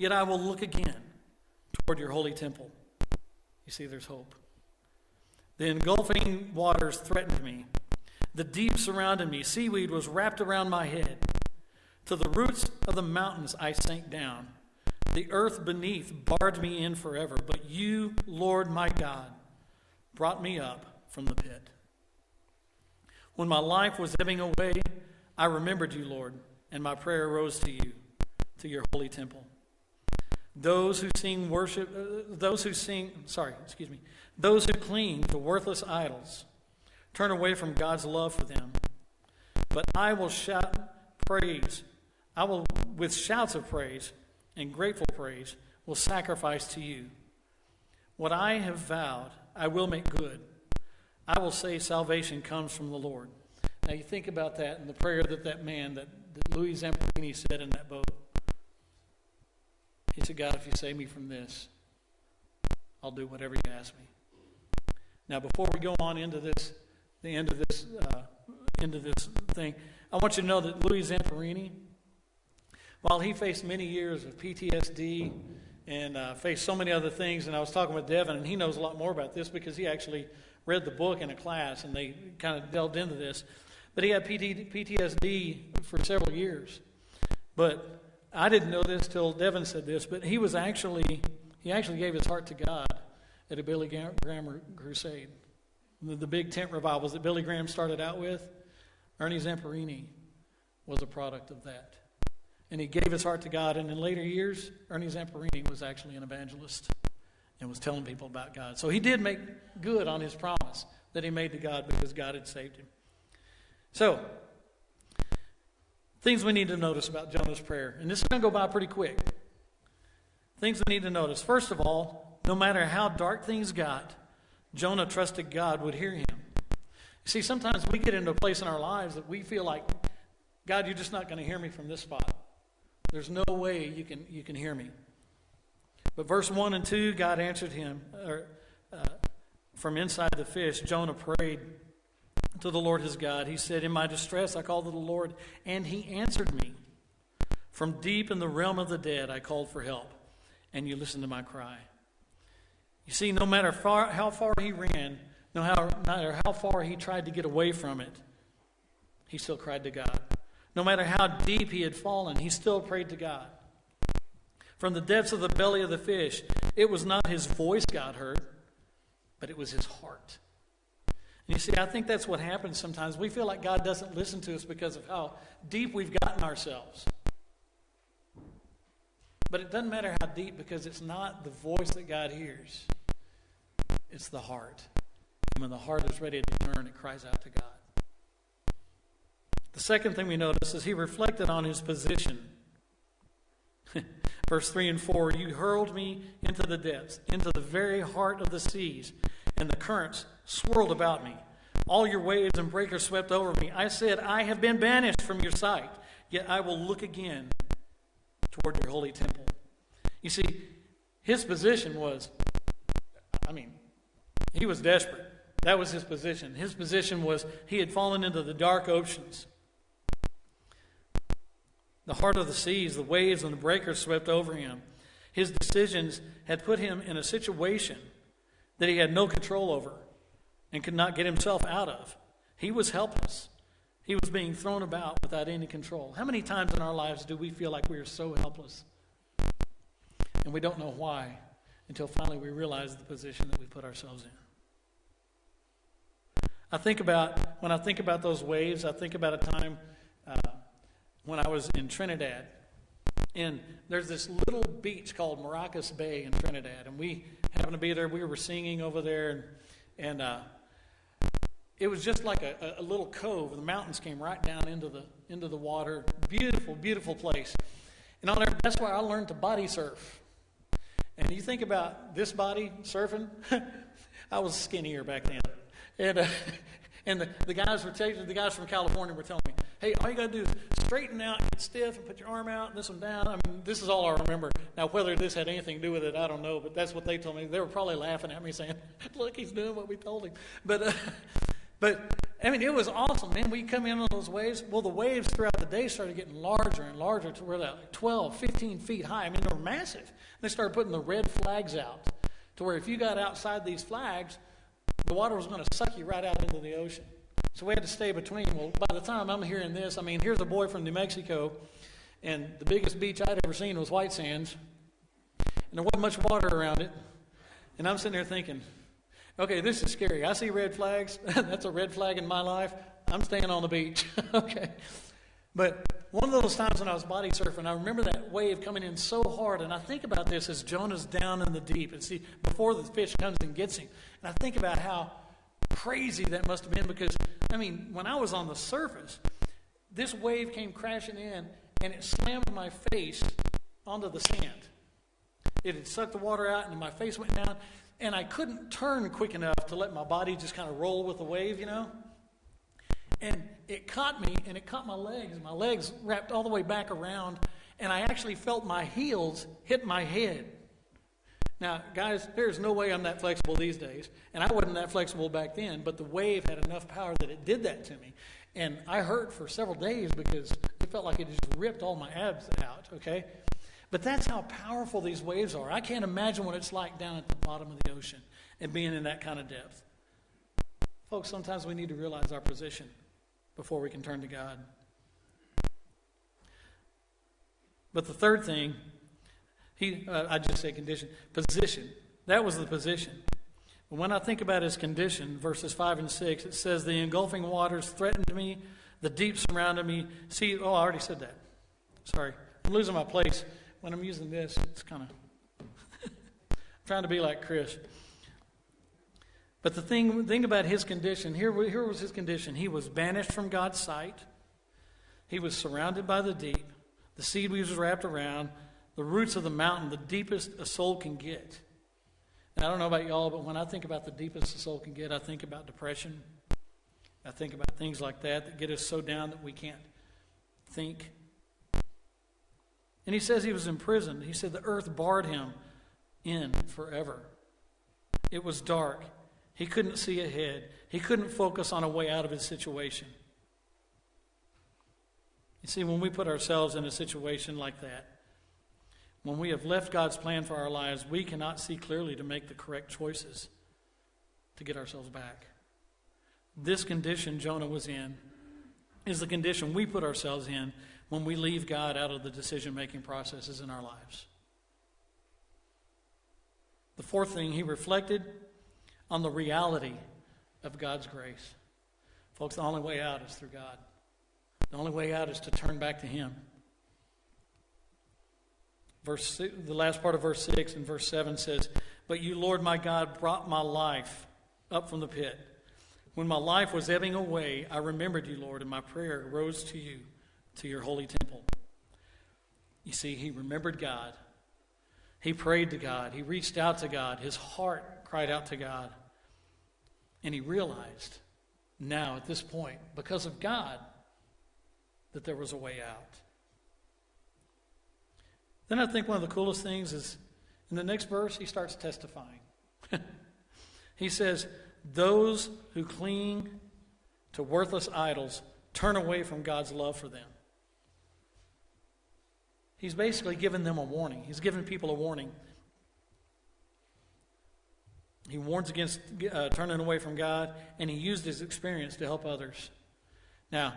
Yet I will look again toward your holy temple. You see, there's hope. The engulfing waters threatened me. The deep surrounded me. Seaweed was wrapped around my head. To the roots of the mountains I sank down. The earth beneath barred me in forever. But you, Lord my God, brought me up from the pit. When my life was ebbing away, I remembered you, Lord, and my prayer rose to you, to your holy temple. Those who cling to worthless idols turn away from God's love for them. But I will shout praise. I will, with shouts of praise and grateful praise, will sacrifice to you. What I have vowed, I will make good. I will say salvation comes from the Lord. Now you think about that and the prayer that man, that Louis Zamperini said in that boat. He said, God, if you save me from this, I'll do whatever you ask me. Now, before we go on into this, the end of this thing, I want you to know that Louis Zamperini, while he faced many years of PTSD and faced so many other things, and I was talking with Devin, and he knows a lot more about this because he actually read the book in a class, and they kind of delved into this. But he had PTSD for several years. But I didn't know this till Devin said this, but he actually gave his heart to God at a Billy Graham crusade. The big tent revivals that Billy Graham started out with, Ernie Zamperini was a product of that. And he gave his heart to God, and in later years, Ernie Zamperini was actually an evangelist and was telling people about God. So he did make good on his promise that he made to God because God had saved him. So, things we need to notice about Jonah's prayer. And this is going to go by pretty quick. Things we need to notice. First of all, no matter how dark things got, Jonah trusted God would hear him. You see, sometimes we get into a place in our lives that we feel like, God, you're just not going to hear me from this spot. There's no way you can hear me. But verse 1 and 2, God answered him. From inside the fish, Jonah prayed to the Lord his God. He said, in my distress I called to the Lord, and he answered me. From deep in the realm of the dead I called for help, and you listened to my cry. You see, no matter how far he ran, no matter how far he tried to get away from it, he still cried to God. No matter how deep he had fallen, he still prayed to God. From the depths of the belly of the fish, it was not his voice God heard, but it was his heart. And you see, I think that's what happens sometimes. We feel like God doesn't listen to us because of how deep we've gotten ourselves. But it doesn't matter how deep, because it's not the voice that God hears. It's the heart. And when the heart is ready to turn, it cries out to God. The second thing we notice is he reflected on his position. Verse 3 and 4, you hurled me into the depths, into the very heart of the seas, and the currents swirled about me. All your waves and breakers swept over me. I said, I have been banished from your sight, yet I will look again toward your holy temple. You see, his position was, he was desperate. That was his position. His position was he had fallen into the dark oceans. The heart of the seas, the waves and the breakers swept over him. His decisions had put him in a situation that he had no control over and could not get himself out of. He was helpless. He was being thrown about without any control. How many times in our lives do we feel like we are so helpless? And we don't know why until finally we realize the position that we put ourselves in. When I think about those waves, I think about a time when I was in Trinidad. And there's this little beach called Maracas Bay in Trinidad. And we happened to be there. We were singing over there. And it was just like a little cove. The mountains came right down into the water. Beautiful, beautiful place. And that's where I learned to body surf. And you think about this body surfing. I was skinnier back then. And the guys from California were telling me, hey, all you got to do is straighten out, get stiff, and put your arm out, and this one down. This is all I remember. Now, whether this had anything to do with it, I don't know, but that's what they told me. They were probably laughing at me saying, look, he's doing what we told him. But I mean, it was awesome, man. We come in on those waves. Well, the waves throughout the day started getting larger and larger to where they're like 12, 15 feet high. I mean, they were massive. They started putting the red flags out to where if you got outside these flags, the water was going to suck you right out into the ocean. So we had to stay between. Well, by the time I'm hearing this, I mean, here's a boy from New Mexico, and the biggest beach I'd ever seen was White Sands, and there wasn't much water around it. And I'm sitting there thinking, okay, this is scary. I see red flags. That's a red flag in my life. I'm staying on the beach. Okay. But one of those times when I was body surfing, I remember that wave coming in so hard, and I think about this as Jonah's down in the deep, and see, before the fish comes and gets him. And I think about how crazy that must have been, because, I mean, when I was on the surface, this wave came crashing in, and it slammed my face onto the sand. It had sucked the water out, and my face went down, and I couldn't turn quick enough to let my body just kind of roll with the wave, you know. And it caught me, and it caught my legs. My legs wrapped all the way back around, and I actually felt my heels hit my head. Now, guys, there's no way I'm that flexible these days, and I wasn't that flexible back then, but the wave had enough power that it did that to me. And I hurt for several days because it felt like it just ripped all my abs out, okay? But that's how powerful these waves are. I can't imagine what it's like down at the bottom of the ocean and being in that kind of depth. Folks, sometimes we need to realize our position before we can turn to God. But the third thing, I just say condition, position. That was the position. But when I think about his condition, verses 5 and 6, it says, the engulfing waters threatened me, the deep surrounded me. See, I already said that. Sorry, I'm losing my place. When I'm using this, it's kind of trying to be like Chris. But the thing about his condition, here was his condition. He was banished from God's sight. He was surrounded by the deep. The seaweed was wrapped around. The roots of the mountain, the deepest a soul can get. And I don't know about y'all, but when I think about the deepest a soul can get, I think about depression. I think about things like that get us so down that we can't think. And he says he was imprisoned. He said the earth barred him in forever. It was dark. He couldn't see ahead. He couldn't focus on a way out of his situation. You see, when we put ourselves in a situation like that, when we have left God's plan for our lives, we cannot see clearly to make the correct choices to get ourselves back. This condition Jonah was in is the condition we put ourselves in when we leave God out of the decision-making processes in our lives. The fourth thing, he reflected on the reality of God's grace. Folks, the only way out is through God. The only way out is to turn back to Him. The last part of verse 6 and verse 7 says, but you, Lord my God, brought my life up from the pit. When my life was ebbing away, I remembered you, Lord, and my prayer rose to you, to your holy temple. You see, he remembered God. He prayed to God. He reached out to God. His heart cried out to God. And he realized now at this point, because of God, that there was a way out. Then I think one of the coolest things is in the next verse, he starts testifying. He says, those who cling to worthless idols turn away from God's love for them. He's basically given them a warning. He's given people a warning. He warns against turning away from God, and he used his experience to help others. Now,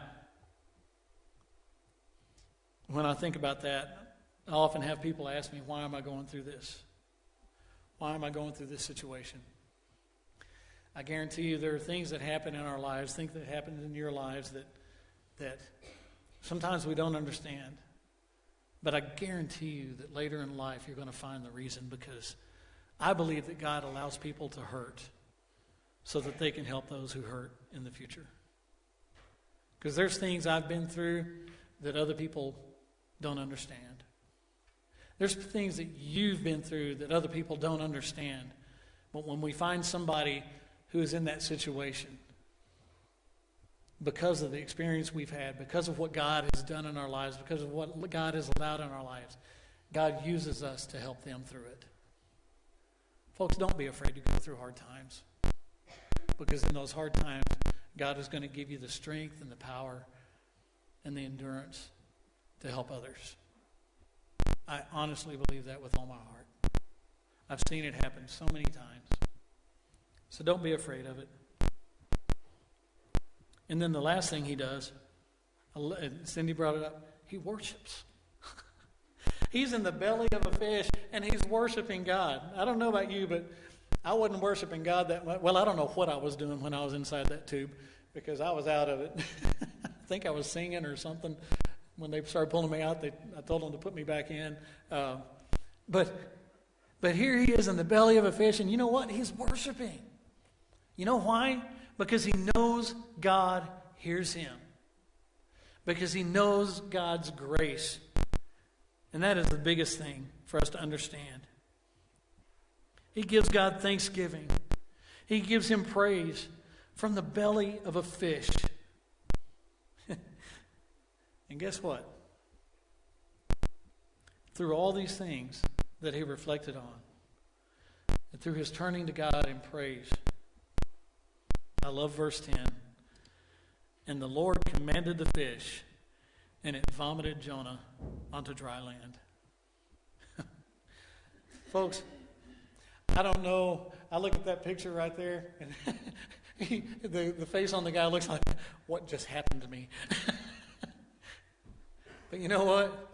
when I think about that, I often have people ask me, why am I going through this? Why am I going through this situation? I guarantee you there are things that happen in our lives, things that happen in your lives that sometimes we don't understand. But I guarantee you that later in life you're going to find the reason, because I believe that God allows people to hurt so that they can help those who hurt in the future. Because there's things I've been through that other people don't understand. There's things that you've been through that other people don't understand. But when we find somebody who is in that situation, because of the experience we've had, because of what God has done in our lives, because of what God has allowed in our lives, God uses us to help them through it. Folks, don't be afraid to go through hard times, because in those hard times, God is going to give you the strength and the power and the endurance to help others. I honestly believe that with all my heart. I've seen it happen so many times. So don't be afraid of it. And then the last thing he does, Cindy brought it up, he worships. He's in the belly of a fish, and he's worshiping God. I don't know about you, but I wasn't worshiping God that much. Well, I don't know what I was doing when I was inside that tube, because I was out of it. I think I was singing or something. When they started pulling me out, I told them to put me back in. But here he is in the belly of a fish, and you know what? He's worshiping. You know why? Because he knows God hears him. Because he knows God's grace. And that is the biggest thing for us to understand. He gives God thanksgiving. He gives him praise from the belly of a fish. And guess what? Through all these things that he reflected on, and through his turning to God in praise, I love verse 10. And the Lord commanded the fish, and it vomited Jonah onto dry land. Folks, I don't know. I look at that picture right there, and the face on the guy looks like, what just happened to me? But you know what?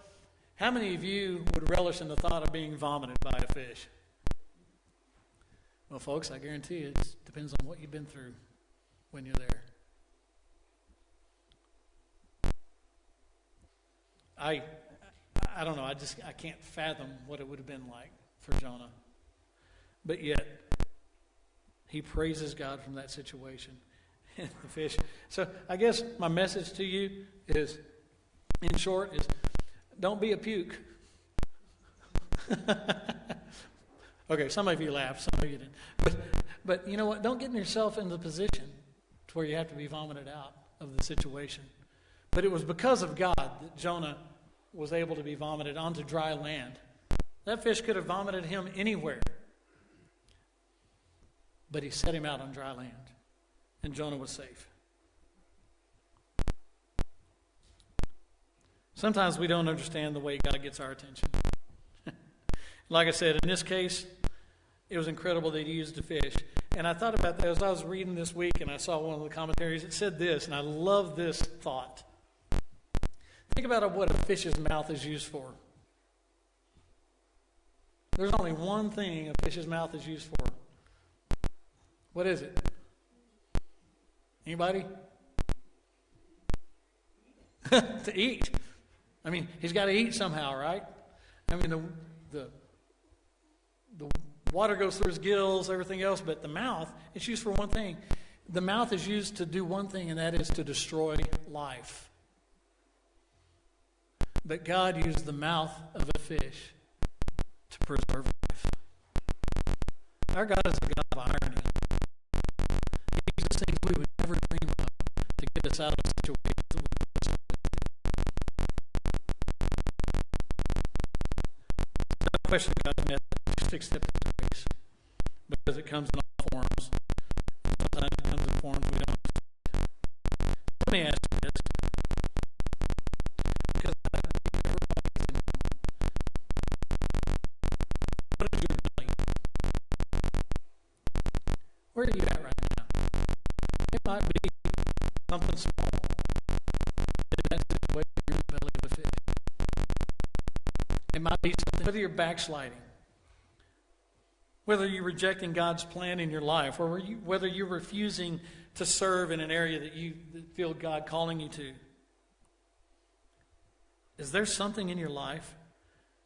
How many of you would relish in the thought of being vomited by a fish? Well, folks, I guarantee it depends on what you've been through when you're there. I don't know. I can't fathom what it would have been like for Jonah. But yet, he praises God from that situation. The fish. So I guess my message to you is, in short, is don't be a puke. Okay, some of you laughed, some of you didn't. But you know what? Don't get yourself in the position to where you have to be vomited out of the situation. But it was because of God that Jonah was able to be vomited onto dry land. That fish could have vomited him anywhere. But he set him out on dry land. And Jonah was safe. Sometimes we don't understand the way God gets our attention. Like I said, in this case, it was incredible that he used a fish. And I thought about that as I was reading this week, and I saw one of the commentaries. It said this, and I love this thought. Think about what a fish's mouth is used for. There's only one thing a fish's mouth is used for. What is it? Anybody? To eat. I mean, he's got to eat somehow, right? I mean, the water goes through his gills, everything else, but the mouth, it's used for one thing. The mouth is used to do one thing, and that is to destroy life. But God used the mouth of a fish to preserve life. Our God is a God of irony. He uses things we would never dream of to get us out of situations that we would just no question God's method sticks to grace, because it comes in all forms. Sometimes it comes in forms we don't understand. Let me ask you this. Because what is your belly? Where are you at right now? It might be something small. In that situation, you're in the belly of a fish. It might be something, whether you're backsliding, whether you're rejecting God's plan in your life, or whether you're refusing to serve in an area that you feel God calling you to. Is there something in your life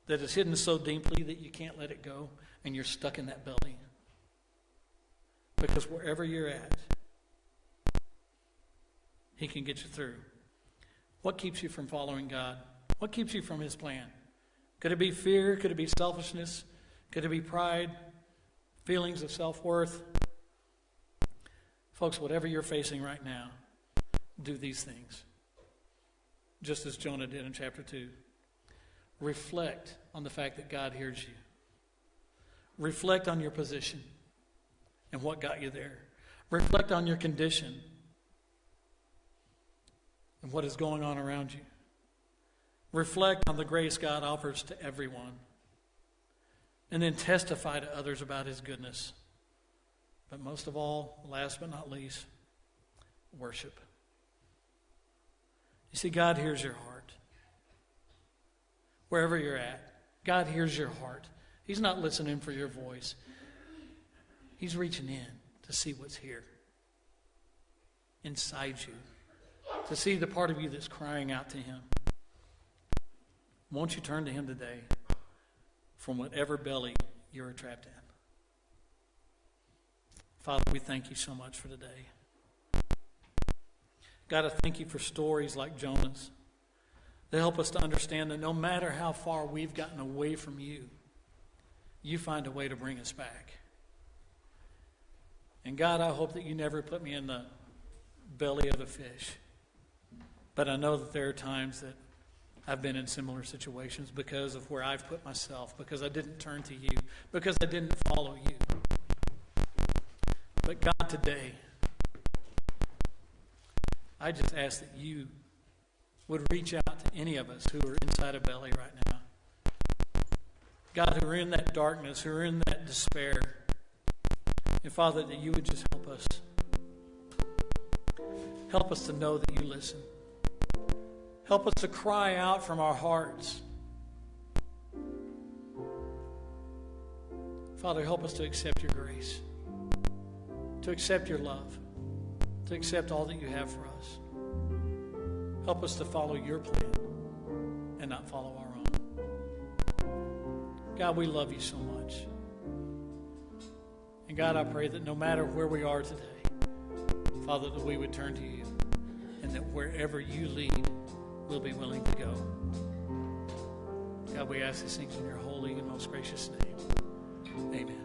that is hidden so deeply that you can't let it go, and you're stuck in that belly? Because wherever you're at, He can get you through. What keeps you from following God? What keeps you from His plan? Could it be fear? Could it be selfishness? Could it be pride? Feelings of self-worth? Folks, whatever you're facing right now, do these things. Just as Jonah did in chapter 2. Reflect on the fact that God hears you. Reflect on your position and what got you there. Reflect on your condition and what is going on around you. Reflect on the grace God offers to everyone. And then testify to others about His goodness. But most of all, last but not least, worship. You see, God hears your heart. Wherever you're at, God hears your heart. He's not listening for your voice. He's reaching in to see what's here inside you, to see the part of you that's crying out to Him. Won't you turn to Him today from whatever belly you're trapped in? Father, we thank You so much for today. God, I thank You for stories like Jonah's. They help us to understand that no matter how far we've gotten away from You, You find a way to bring us back. And God, I hope that You never put me in the belly of a fish. But I know that there are times that I've been in similar situations because of where I've put myself, because I didn't turn to You, because I didn't follow You. But God, today, I just ask that You would reach out to any of us who are inside a belly right now. God, who are in that darkness, who are in that despair. And Father, that You would just help us. Help us to know that You listen. Help us to cry out from our hearts. Father, help us to accept Your grace, to accept Your love, to accept all that You have for us. Help us to follow Your plan and not follow our own. God, we love You so much. And God, I pray that no matter where we are today, Father, that we would turn to You, and that wherever You lead, we'll be willing to go. God, we ask these things in Your holy and most gracious name. Amen.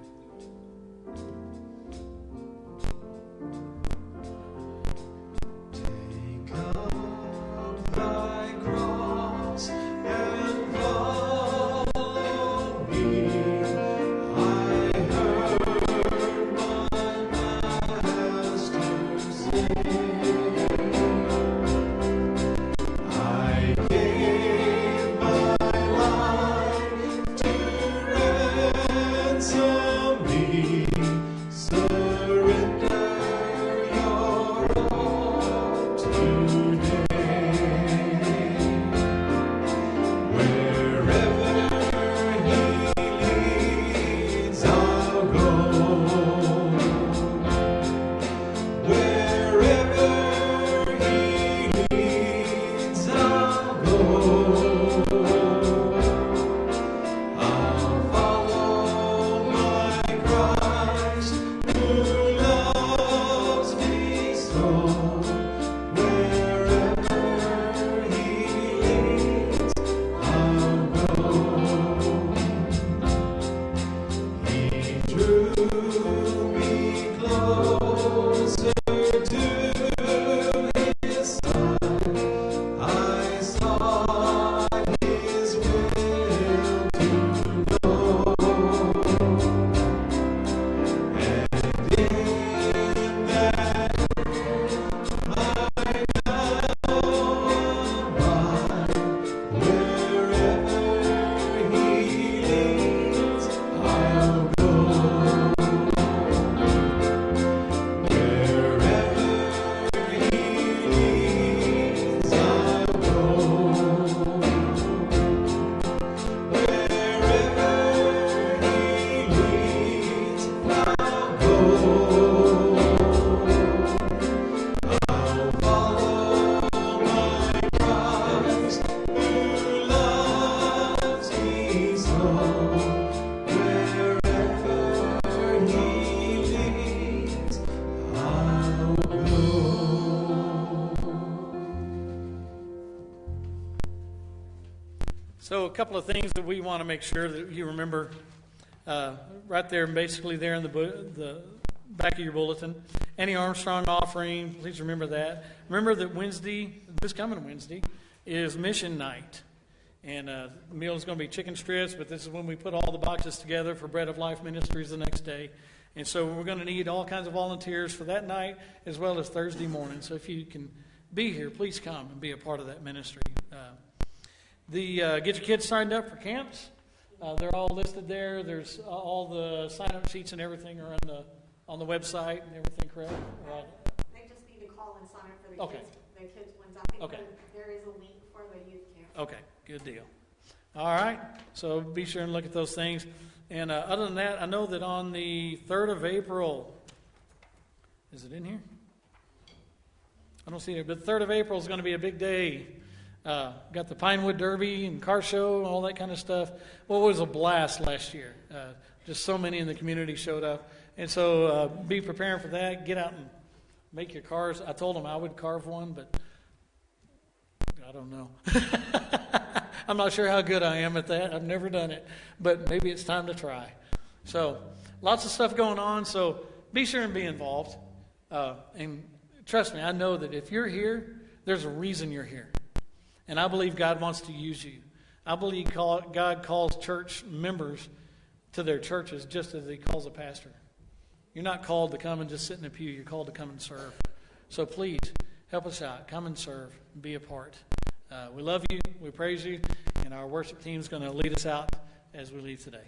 So a couple of things that we want to make sure that you remember right there, basically there in the back of your bulletin. Annie Armstrong offering, please remember that. Remember that this coming Wednesday, is mission night. And the meal is going to be chicken strips, but this is when we put all the boxes together for Bread of Life Ministries the next day. And so we're going to need all kinds of volunteers for that night as well as Thursday morning. So if you can be here, please come and be a part of that ministry. Get your kids signed up for camps. They're all listed there. There's all the sign-up sheets and everything are on the website and everything, correct? Right. They just need to call and sign up for Okay. the kids ones. I think Okay. there is a link for the youth camp. Okay, good deal. All right, so be sure and look at those things. And other than that, I know that on the 3rd of April, is it in here? I don't see it, but 3rd of April is going to be a big day. Got the Pinewood Derby and car show and all that kind of stuff. Well, it was a blast last year. Just so many in the community showed up. And so be preparing for that. Get out and make your cars. I told them I would carve one, but I don't know. I'm not sure how good I am at that. I've never done it, but maybe it's time to try. So lots of stuff going on. So be sure and be involved. And trust me, I know that if you're here, there's a reason you're here. And I believe God wants to use you. I believe God calls church members to their churches just as he calls a pastor. You're not called to come and just sit in a pew. You're called to come and serve. So please, help us out. Come and serve. Be a part. We love you. We praise you. And our worship team is going to lead us out as we leave today.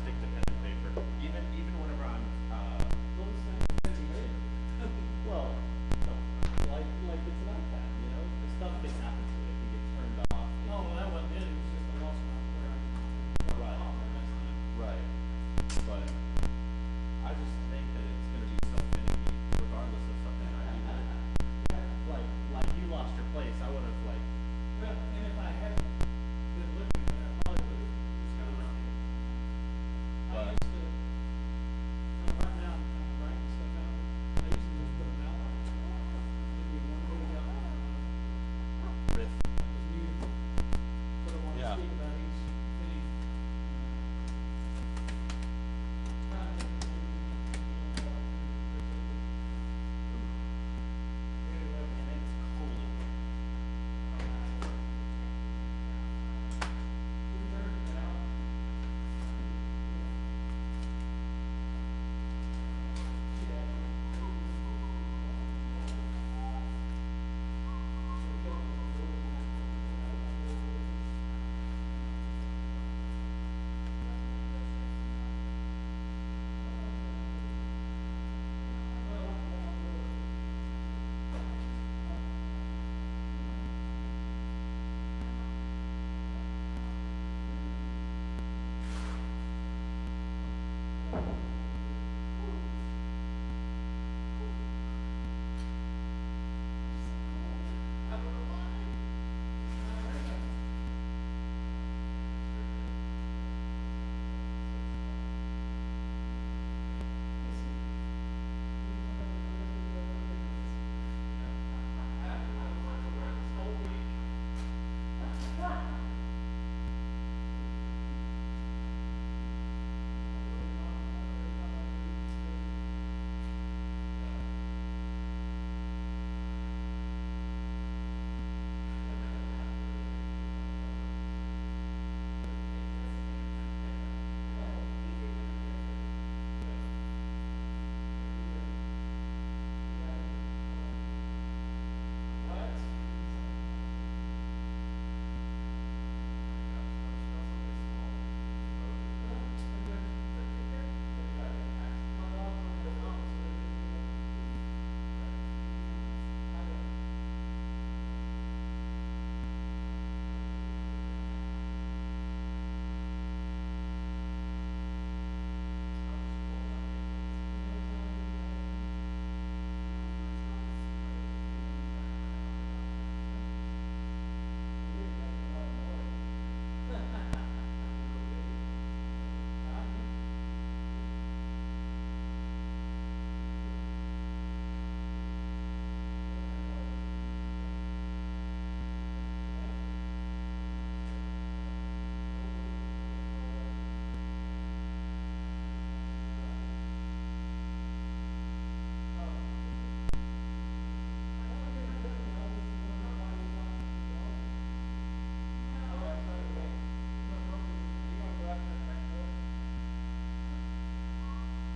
plastic to pen and paper. Even